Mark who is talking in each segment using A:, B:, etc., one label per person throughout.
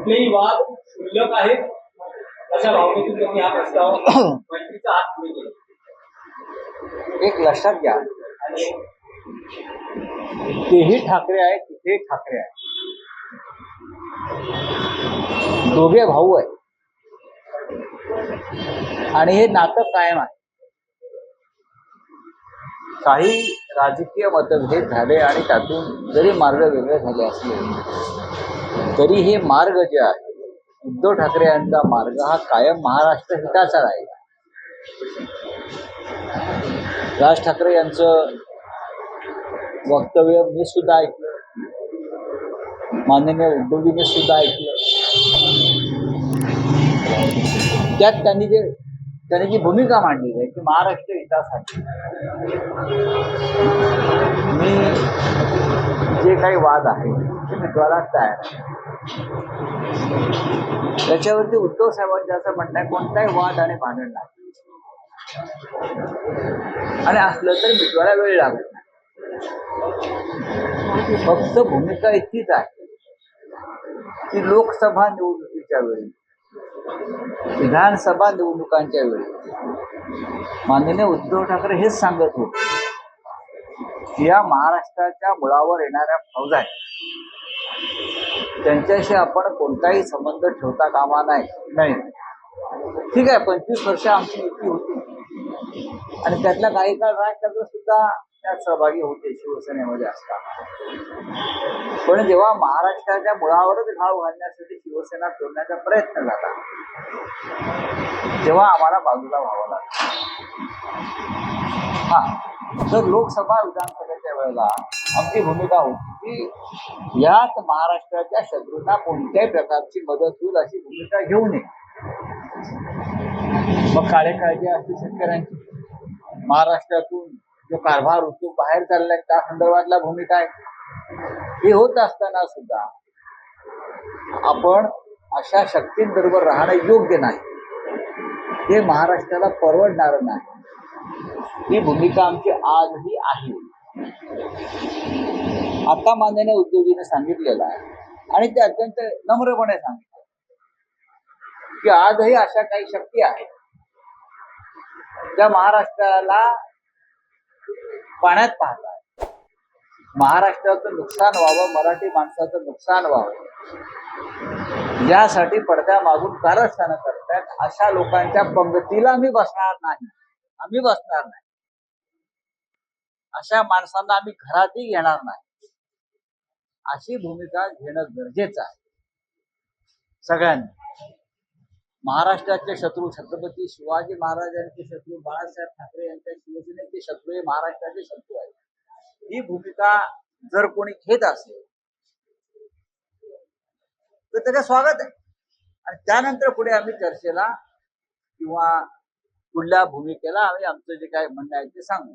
A: कुठलेही वाद क्षुल्लक आहेत अशा भावनेतून त्यांनी हा प्रस्ताव मैत्रीचा हात पुढे केला.
B: एक लक्षात घ्या, तेही ठाकरे आहेत, तिथे ठाकरे आहेत, दोघे भाऊ आहेत आणि हे नातं कायम आहे. काही राजकीय मतभेद झाले आणि त्यातून जरी मार्ग वेगळे झाले असले तरी हे मार्ग जे आहे, उद्धव ठाकरे यांचा मार्ग हा कायम महाराष्ट्र हिताचा राहील. राज ठाकरे यांचं वक्तव्य मी सुद्धा ऐकलं, माननीय उद्धवजीने सुद्धा ऐकलं. त्यात त्यांनी जी भूमिका मांडली आहे की महाराष्ट्र हितासाठी मी जे काही वाद आहे ते मिटवायला तयार आहे. त्याच्यावरती उद्धव साहेबांचं असं म्हणणं आहे, कोणताही वाद आणि भांडण नाही आणि असलं तर मिटवायला वेळ लागत नाही. फक्त भूमिका इतकीच आहे की लोकसभा निवडणुकीच्या वेळी, विधानसभा निवडणुकांच्या वेळी माननीय उद्धव ठाकरे हेच सांगत होते की या महाराष्ट्राच्या मुळावर येणाऱ्या फौजा आहेत त्यांच्याशी आपण कोणताही संबंध ठेवता कामा नाही. ठीक आहे, 25 वर्ष आमची युती होती आणि त्यातल्या काही काळ राज ठाकरे सुद्धा त्यात सहभागी होते शिवसेनेमध्ये असताना. पण जेव्हा महाराष्ट्राच्या मुळावरच घाव घालण्यासाठी शिवसेना तोडण्याचा प्रयत्न झाला तेव्हा आम्हाला बाजूला व्हावं लागलं. तर लोकसभा विधानसभेच्या वेळेला आमची भूमिका होती की यात महाराष्ट्राच्या शत्रूंना कोणत्याही प्रकारची मदत होईल अशी भूमिका घेऊ नये. मग काळे काळजी असते शेतकऱ्यांची, महाराष्ट्रातून जो कारभार होतो बाहेर चाललाय त्या संदर्भातल्या भूमिका आहे. हे होत असताना सुद्धा आपण अशा शक्तींबरोबर राहणं योग्य नाही, हे महाराष्ट्राला परवडणार नाही. ही भूमिका आमची आजही आहे. आता माननीय उद्धवजीने सांगितलेलं आहे आणि ते अत्यंत नम्रपणे सांगितलं की आजही अशा काही शक्ती आहेत त्या महाराष्ट्राला पाण्यात पाहतात. महाराष्ट्राचं नुकसान व्हावं, मराठी माणसाचं नुकसान व्हावं यासाठी पडद्या मागून कारस्थानं करतात. अशा लोकांच्या पंगतीला आम्ही बसणार नाही. अशा माणसांना आम्ही घरातही घेणार नाही. अशी भूमिका घेणं गरजेचं आहे सगळ्यांनी. महाराष्ट्राचे शत्रू छत्रपती शिवाजी महाराजांचे शत्रू बाळासाहेब ठाकरे यांच्या शिवसेनेचे शत्रू हे महाराष्ट्राचे शत्रू आहेत. ही भूमिका जर कोणी घेत असेल तर त्याचं स्वागत आहे आणि त्यानंतर पुढे आम्ही चर्चेला किंवा पुढल्या भूमिकेला आम्ही आमचं जे काय म्हणणं आहे ते सांगू.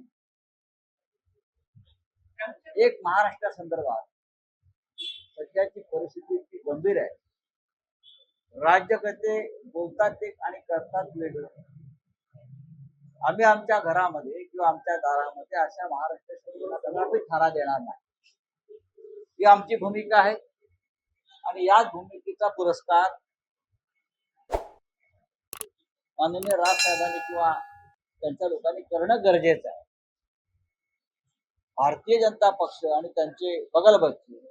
B: एक महाराष्ट्रासंदर्भात सध्याची परिस्थिती इतकी गंभीर आहे. राज्यकर्ते बोलतात एक आणि करतात वेगळं. आम्ही आमच्या घरामध्ये किंवा आमच्या दारामध्ये अशा महाराष्ट्र शत्रूंना कदापि थारा देणार नाही. ही आमची भूमिका आहे आणि याच भूमिकेचा पुरस्कार माननीय राजसाहेबांनी किंवा त्यांच्या लोकांनी करणं गरजेचं आहे. भारतीय जनता पक्ष आणि त्यांचे बगलबच्चे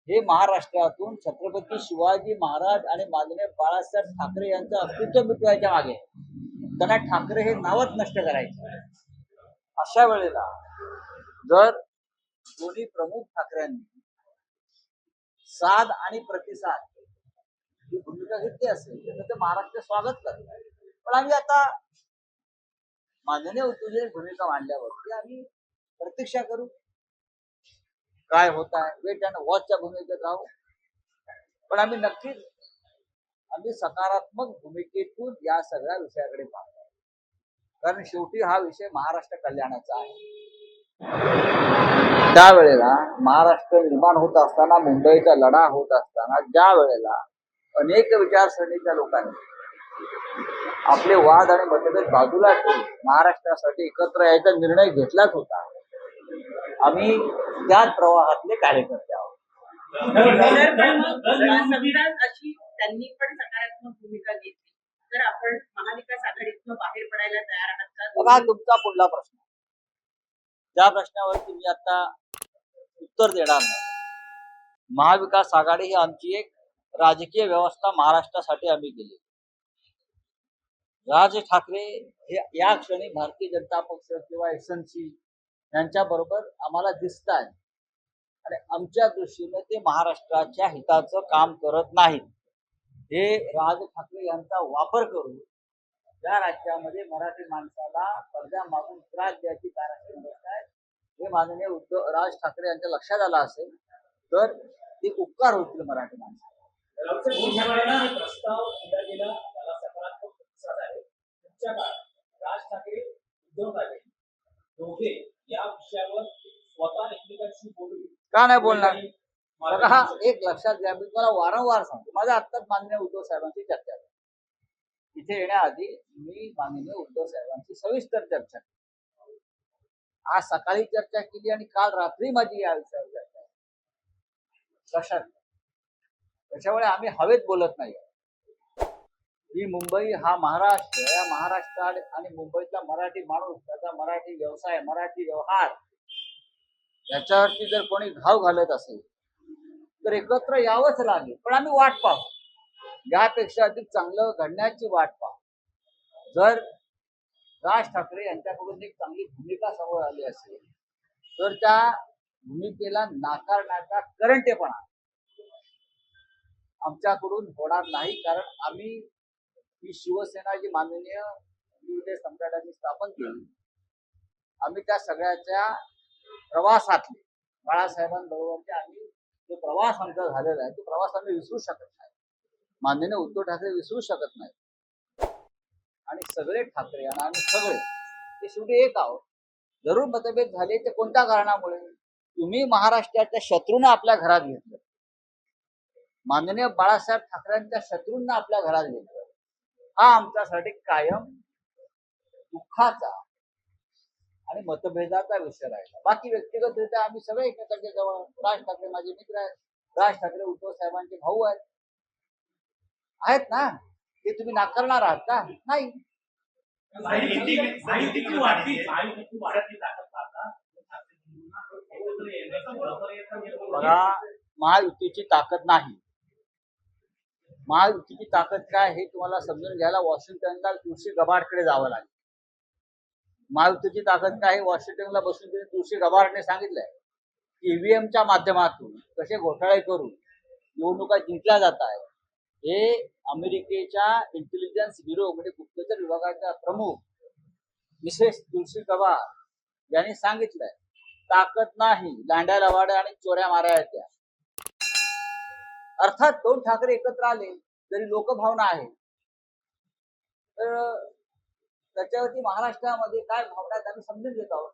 B: हे महाराष्ट्रातून छत्रपती शिवाजी महाराज आणि माननीय बाळासाहेब ठाकरे यांचं अस्तित्व मिटवायच्या मागे, त्यांना ठाकरे हे नावच नष्ट करायचे. अशा वेळेला जर दोन्ही प्रमुख ठाकरेंनी साथ आणि प्रतिसाद ही भूमिका घेतली असेल तर महाराष्ट्र स्वागत करतात. पण आम्ही आता माननीय उद्धवजींनी भूमिका मांडल्यावरती आम्ही प्रतीक्षा करू काय होत आहे. वेट अँड वॉचच्या भूमिकेत राहू. पण आम्ही नक्कीच सकारात्मक भूमिकेतून या सगळ्या विषयाकडे पाहतो, कारण शेवटी हा विषय महाराष्ट्र कल्याणाचा आहे. त्यावेळेला महाराष्ट्र निर्माण होत असताना, मुंबईचा लढा होत असताना, ज्या वेळेला अनेक विचारसरणीच्या लोकांनी आपले वाद आणि मतभेद बाजूला ठेवून महाराष्ट्रासाठी एकत्र यायचा निर्णय घेतलाच होता. आम्ही त्याच प्रवाहातले कार्यकर्ते आहोत.
C: तर पण मग समजा अशी त्यांनी पण सकारात्मक भूमिका घेतली तर आपण महाविकास आघाडीतून बाहेर पडायला तयार आहात का?
B: बघा तुमचा पुढला प्रश्न, त्या प्रश्नावर तुम्ही आता उत्तर देणार नाही. महाविकास आघाडी ही आमची एक राजकीय व्यवस्था महाराष्ट्रासाठी आम्ही केली. राज ठाकरे हे या क्षणी भारतीय जनता पक्ष किंवा एसएनसी यांच्या बरोबर आम्हाला दिसत आहे आणि आमच्या दृष्टीने ते महाराष्ट्राच्या हिताचं काम करत नाहीत. हे राज ठाकरे यांचा वापर करून ज्या राज्यामध्ये मराठी माणसाला पडद्या मागून त्रास द्यायची कारवाई होत आहे, हे माननीय राज ठाकरे यांच्या लक्षात आलं असेल तर ते उपकार होतील मराठी माणसाला.
A: प्रस्ताव दिला गेला त्याला सकारात्मक प्रतिसाद आहे. पुढच्या काळात राज ठाकरे उद्धव ठाकरे दोघे या विषयावर स्वतः एकमेकांशी बोलून
B: का नाही बोलणार? बघा हा एक लक्षात घ्या, मी तुम्हाला वारंवार सांगतो, माझ्या आत्ताच माननीय उद्धव साहेबांची चर्चा झाली. इथे येण्याआधी मी माननीय उद्धव साहेबांची सविस्तर चर्चा केली. आज सकाळी चर्चा केली आणि काल रात्री माझी या विषयावर चर्चा झाली. कशात? त्याच्यामुळे आम्ही हवेत बोलत नाही. ही मुंबई हा महाराष्ट्र, या महाराष्ट्र आणि मुंबईतला मराठी माणूस, त्याचा मराठी व्यवसाय, मराठी व्यवहार याच्यावरती जर कोणी घाव घालत असेल तर एकत्र यावंच लागेल. पण आम्ही वाट पाहू, यापेक्षा अधिक चांगलं घडण्याची वाट पाहू. जर राज ठाकरे यांच्याकडून एक चांगली भूमिका समोर आली असेल तर त्या भूमिकेला नाकारण्याचा करंटेपणा आमच्याकडून होणार नाही. कारण आम्ही ही शिवसेना जी माननीय सम्राटांनी स्थापन केली, आम्ही त्या सगळ्याच्या प्रवासातले बाळासाहेबांबरोबरचे आम्ही जो प्रवास आमचा झालेला आहे तो प्रवास आम्ही विसरू शकत नाही. माननीय उद्धव ठाकरे विसरू शकत नाही. आणि सगळे ठाकरे आणि आम्ही सगळे ते शेवटी एक आहोत. जरूर मतभेद झाले ते कोणत्या कारणामुळे? तुम्ही महाराष्ट्राच्या शत्रूंना आपल्या घरात घेतलं, माननीय बाळासाहेब ठाकरेंच्या शत्रूंना आपल्या घरात घेतलं. हा आमच्यासाठी कायम दुःखाचा आणि मतभेदाचा विषय राहिला. बाकी व्यक्तिगतरित्या आम्ही सगळे एकमेकांच्या जवळ. राज ठाकरे माझे मित्र आहेत, राज ठाकरे उद्धव साहेबांचे भाऊ आहेत ना. ते तुम्ही नाकारणार आहात का? नाही. बघा, महायुतीची ताकद नाही. महायुतीची ताकद काय हे तुम्हाला समजून घ्यायला वॉशिंग्टनला तुळशी गबाडकडे जावं लागेल. महायुतीची ताकद काय हे वॉशिंग्टनला बसून तुळशी गबाडने सांगितलंय की ईव्हीएमच्या माध्यमातून कसे घोटाळे करून निवडणुका जिंकल्या जात आहेत. हे अमेरिकेच्या इंटेलिजन्स ब्युरो म्हणजे गुप्तचर विभागाच्या प्रमुख मिसेस तुळशी गबाड यांनी सांगितलंय. ताकद नाही, लांड्या लवाड्या आणि चोऱ्या माऱ्या येत्या. अर्थात दोन ठाकरे एकत्र आले जरी लोकभावना आहे तर त्याच्यावरती महाराष्ट्रामध्ये काय भावना आम्ही समजून घेत आहोत.